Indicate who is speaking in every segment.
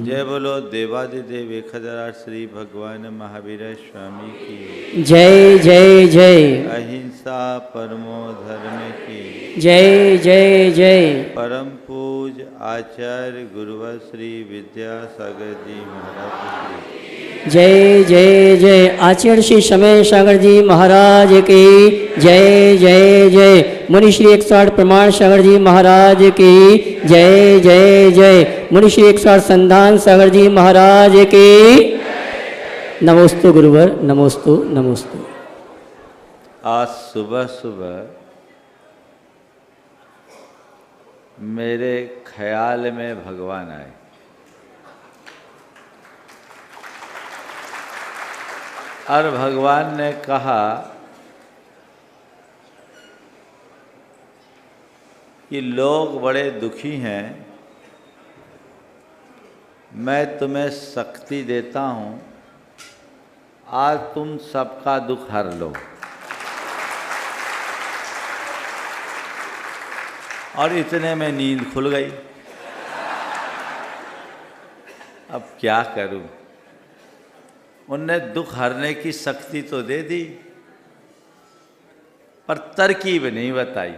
Speaker 1: जय बोलो देवादिदेव एकहजार श्री भगवान महावीर स्वामी की
Speaker 2: जय जय जय।
Speaker 1: अहिंसा परमो धर्म की
Speaker 2: जय जय जय।
Speaker 1: परम पूज आचार्य गुरुवर श्री विद्यासागर जी महाराज की
Speaker 2: जय जय जय। आचार्य श्री समय सागर जी महाराज की जय जय जय। मुनि श्री 108 प्रमाण सागर जी महाराज की जय जय जय। मुनि श्री 108 संधान सागर जी महाराज की नमोस्तु गुरुवर, नमोस्तु नमोस्तु।
Speaker 1: आज सुबह सुबह मेरे ख्याल में भगवान आए। और भगवान ने कहा कि लोग बड़े दुखी हैं, मैं तुम्हें शक्ति देता हूँ, आज तुम सबका दुख हर लो। और इतने में नींद खुल गई। अब क्या करूं? उनने दुख हरने की शक्ति तो दे दी, पर तरकीब नहीं बताई।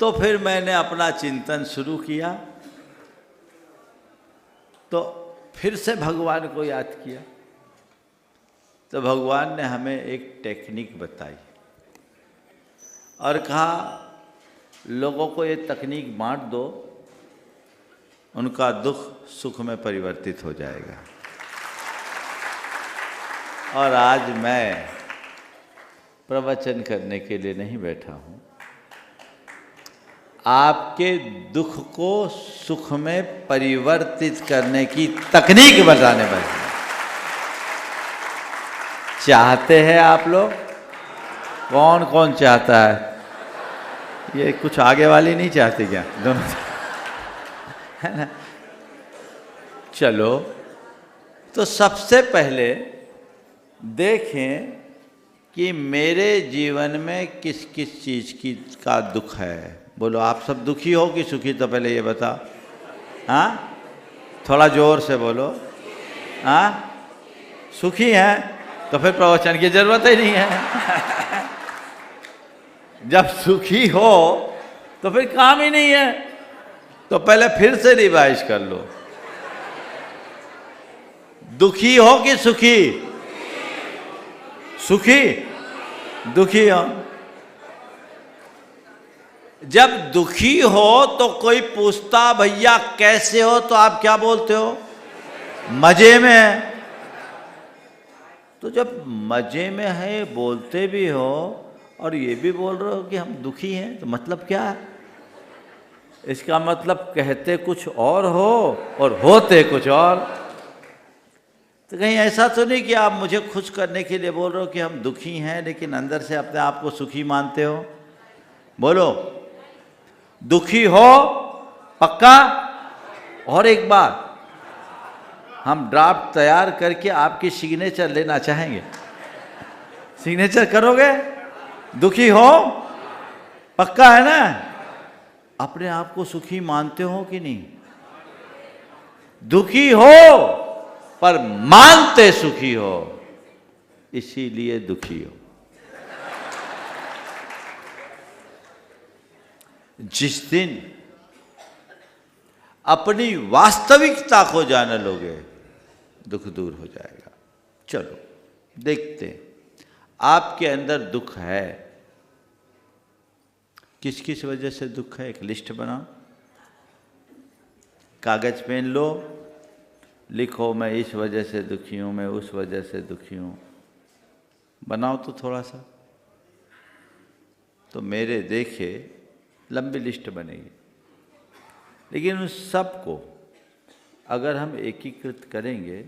Speaker 1: तो फिर मैंने अपना चिंतन शुरू किया, तो फिर से भगवान को याद किया। तो भगवान ने हमें एक टेक्निक बताई और कहा लोगों को ये तकनीक बांट दो, उनका दुख सुख में परिवर्तित हो जाएगा। और आज मैं प्रवचन करने के लिए नहीं बैठा हूँ, आपके दुख को सुख में परिवर्तित करने की तकनीक बताने वाले। चाहते हैं आप लोग? कौन कौन चाहता है? ये कुछ आगे वाली नहीं चाहती क्या? दोनों है ना? चलो, तो सबसे पहले देखें कि मेरे जीवन में किस किस चीज़ की का दुख है। बोलो, आप सब दुखी हो कि सुखी? तो पहले ये बता। हाँ, थोड़ा जोर से बोलो। हाँ, सुखी हैं तो फिर प्रवचन की जरूरत ही नहीं है। जब सुखी हो तो फिर काम ही नहीं है। तो पहले फिर से रिवाइज कर लो। दुखी हो कि सुखी? सुखी? दुखी हो? जब दुखी हो तो कोई पूछता भैया कैसे हो, तो आप क्या बोलते हो? मजे में है। तो जब मजे में है बोलते भी हो और ये भी बोल रहे हो कि हम दुखी हैं, तो मतलब क्या है? इसका मतलब कहते कुछ और हो और होते कुछ और। तो कहीं ऐसा तो नहीं कि आप मुझे खुश करने के लिए बोल रहे हो कि हम दुखी हैं, लेकिन अंदर से अपने आप को सुखी मानते हो? बोलो, दुखी हो पक्का? और एक बार, हम ड्राफ्ट तैयार करके आपकी सिग्नेचर लेना चाहेंगे। सिग्नेचर करोगे? दुखी हो पक्का है ना? अपने आप को सुखी मानते हो कि नहीं? दुखी हो पर मानते सुखी हो, इसीलिए दुखी हो। जिस दिन अपनी वास्तविकता को जान लोगे, दुख दूर हो जाएगा। चलो देखते हैं, आपके अंदर दुख है, किस किस वजह से दुख है? एक लिस्ट बनाओ, कागज पेन लो, लिखो मैं इस वजह से दुखी हूँ, मैं उस वजह से दुखी हूँ। बनाओ तो थोड़ा सा। तो मेरे देखे लंबी लिस्ट बनेगी, लेकिन उस सब को अगर हम एकीकृत करेंगे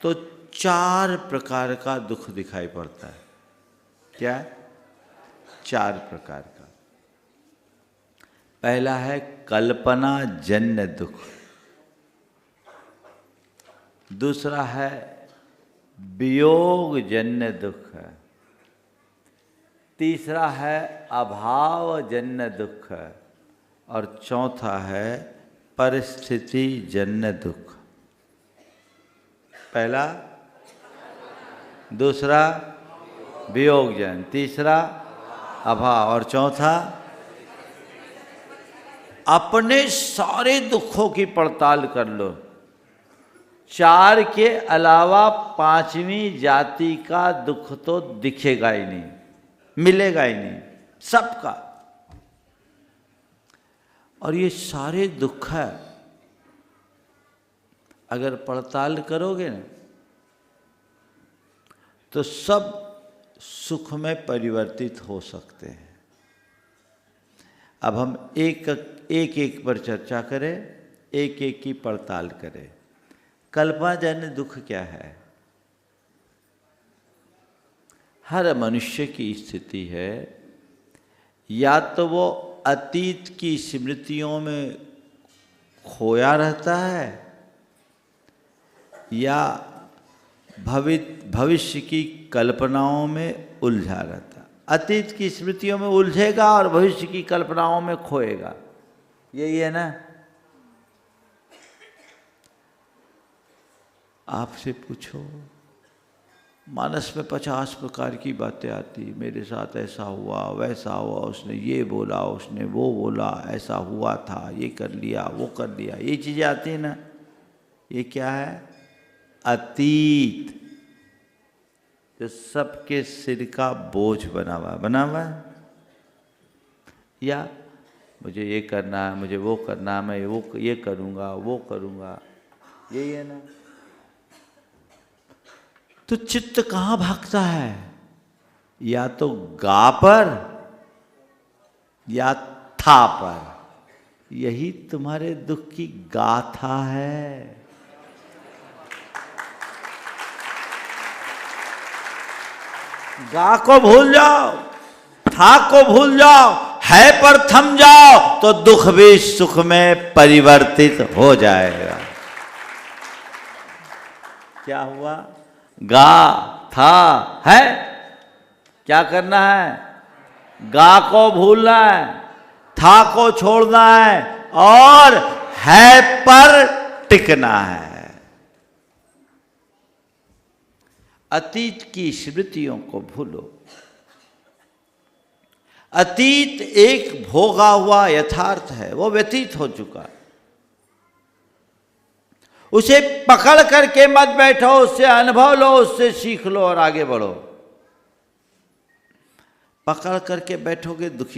Speaker 1: तो 4 प्रकार का दुख दिखाई पड़ता है। क्या है? 4 प्रकार का। पहला है कल्पना जन्य दुख, दूसरा है वियोग जन्य दुख है, तीसरा है अभाव जन्य दुख है, और चौथा है परिस्थिति जन्य दुख। पहला, दूसरा वियोगजन, तीसरा अभाव और चौथा अपने सारे दुखों की पड़ताल कर लो। चार के अलावा पांचवी जाति का दुख तो दिखेगा ही नहीं, मिलेगा ही नहीं, सबका। और ये सारे दुख है अगर पड़ताल करोगे ना तो सब सुख में परिवर्तित हो सकते हैं। अब हम एक एक पर चर्चा करें, एक एक की पड़ताल करें। कल्पनाजन्य दुख क्या है? हर मनुष्य की स्थिति है, या तो वो अतीत की स्मृतियों में खोया रहता है या भविष्य की कल्पनाओं में उलझा रहता है। अतीत की स्मृतियों में उलझेगा और भविष्य की कल्पनाओं में खोएगा, यही है ना। आपसे पूछो, मानस में 50 प्रकार की बातें आती, मेरे साथ ऐसा हुआ, वैसा हुआ, उसने ये बोला, उसने वो बोला, ऐसा हुआ था, ये कर लिया, वो कर लिया, ये चीज़ें आती हैं ना। ये क्या है? अतीत, जो सबके सिर का बोझ बना हुआ है। या मुझे ये करना है, मुझे वो करना है, मैं वो ये करूँगा, वो करूँगा, यही है ना। तो चित्त कहाँ भागता है? या तो गा पर या था पर। यही तुम्हारे दुख की गाथा है। गा को भूल जाओ, था को भूल जाओ, है पर थम जाओ तो दुख भी सुख में परिवर्तित हो जाएगा। क्या हुआ? गा, था, है, क्या करना है? गा को भूलना है, था को छोड़ना है और है पर टिकना है। अतीत की स्मृतियों को भूलो। अतीत एक भोगा हुआ यथार्थ है, वो व्यतीत हो चुका। उसे पकड़ करके मत बैठो, उससे अनुभव लो, उससे सीख लो और आगे बढ़ो। पकड़ करके बैठोगे दुखी